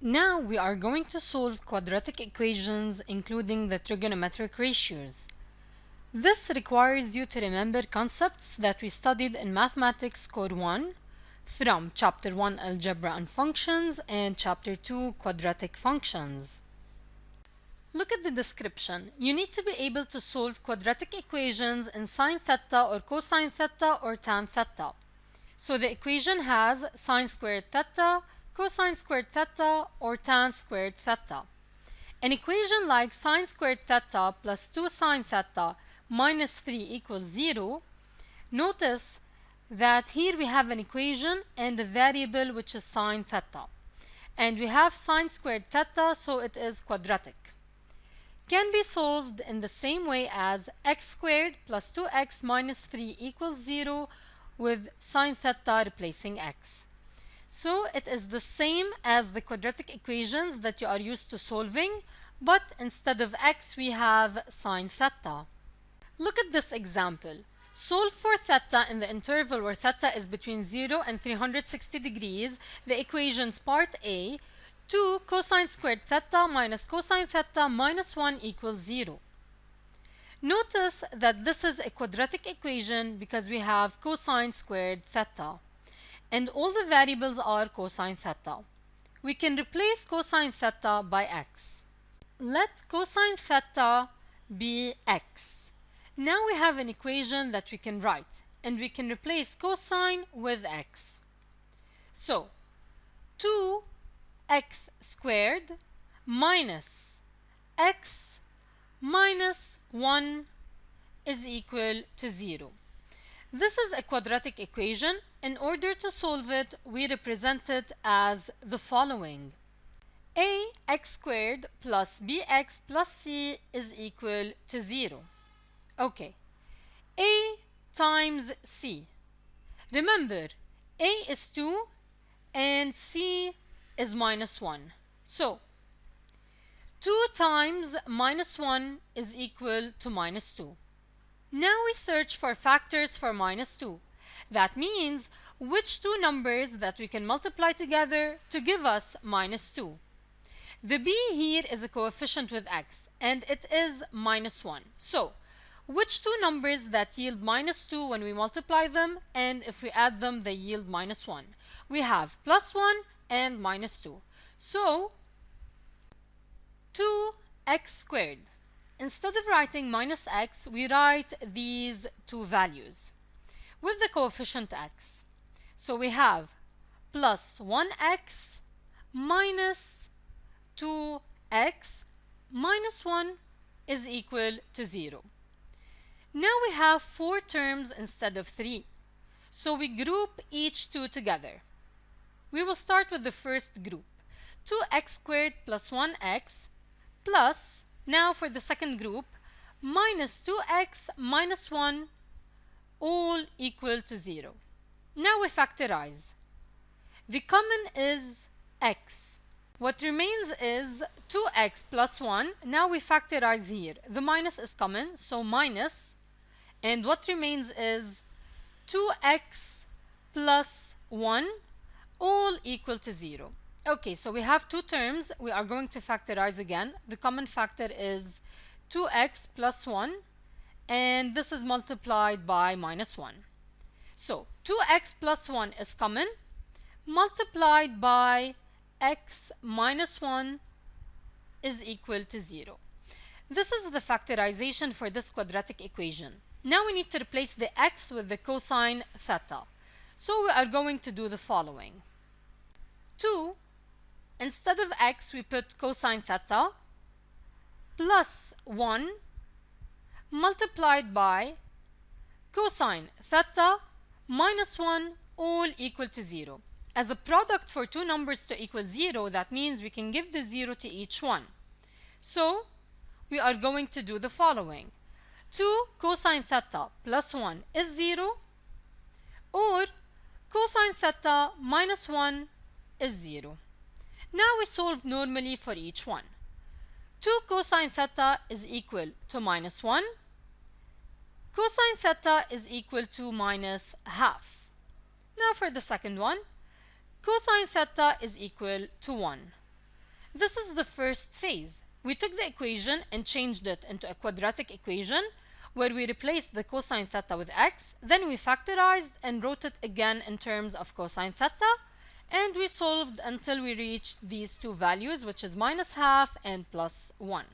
Now we are going to solve quadratic equations including the trigonometric ratios. This requires you to remember concepts that we studied in Mathematics Core 1 from Chapter 1 Algebra and Functions and Chapter 2 Quadratic Functions. Look at the description. You need to be able to solve quadratic equations in sine theta or cosine theta or tan theta. So the equation has sine squared theta, cosine squared theta, or tan squared theta. An equation like sine squared theta plus 2 sine theta minus 3 equals 0. Notice that here we have an equation and a variable which is sine theta. And we have sine squared theta, so it is quadratic. Can be solved in the same way as x squared plus 2x minus 3 equals 0 with sine theta replacing x. So it is the same as the quadratic equations that you are used to solving, but instead of x we have sine theta. Look at this example. Solve for theta in the interval where theta is between 0 and 360 degrees. The equations part A, 2 cosine squared theta minus cosine theta minus 1 equals 0. Notice that this is a quadratic equation because we have cosine squared theta. And all the variables are cosine theta. We can replace cosine theta by x. Let cosine theta be x. Now we have an equation that we can write, and we can replace cosine with x. So, 2x squared minus x minus 1 is equal to 0. This is a quadratic equation. In order to solve it, we represent it as the following. Ax squared plus bx plus c is equal to 0. Okay. A times c. Remember, a is 2 and c is minus 1. So, 2 times minus 1 is equal to minus 2. Now we search for factors for minus 2. That means which two numbers that we can multiply together to give us minus 2. The b here is a coefficient with x, and it is minus 1. So, which two numbers that yield minus 2 when we multiply them, and if we add them, they yield minus 1. We have plus 1 and minus 2. So, 2x squared. Instead of writing minus x, we write these two values with the coefficient x. So we have plus 1x minus 2x minus 1 is equal to 0. Now we have 4 terms instead of 3. So we group each two together. We will start with the first group. 2x squared plus 1x plus, now for the second group, minus 2x minus 1 all equal to 0. Now we factorize. The common is x. What remains is 2x plus 1. Now we factorize here. The minus is common, so minus. And what remains is 2x plus 1 all equal to 0. Okay, so we have two terms. We are going to factorize again. The common factor is 2x plus 1, and this is multiplied by minus 1. So 2x plus 1 is common, multiplied by x minus 1 is equal to 0. This is the factorization for this quadratic equation. Now we need to replace the x with the cosine theta. So we are going to do the following. 2, instead of x we put cosine theta plus 1 multiplied by cosine theta minus 1 all equal to 0. As a product for two numbers to equal 0, that means we can give the 0 to each one. So we are going to do the following. 2 cosine theta plus 1 is 0, or cosine theta minus 1 is 0. Now we solve normally for each one. 2 cosine theta is equal to minus 1. Cosine theta is equal to minus half. Now for the second one, cosine theta is equal to 1. This is the first phase. We took the equation and changed it into a quadratic equation where we replaced the cosine theta with x, then we factorized and wrote it again in terms of cosine theta, and we solved until we reached these two values, which is -1/2 and +1.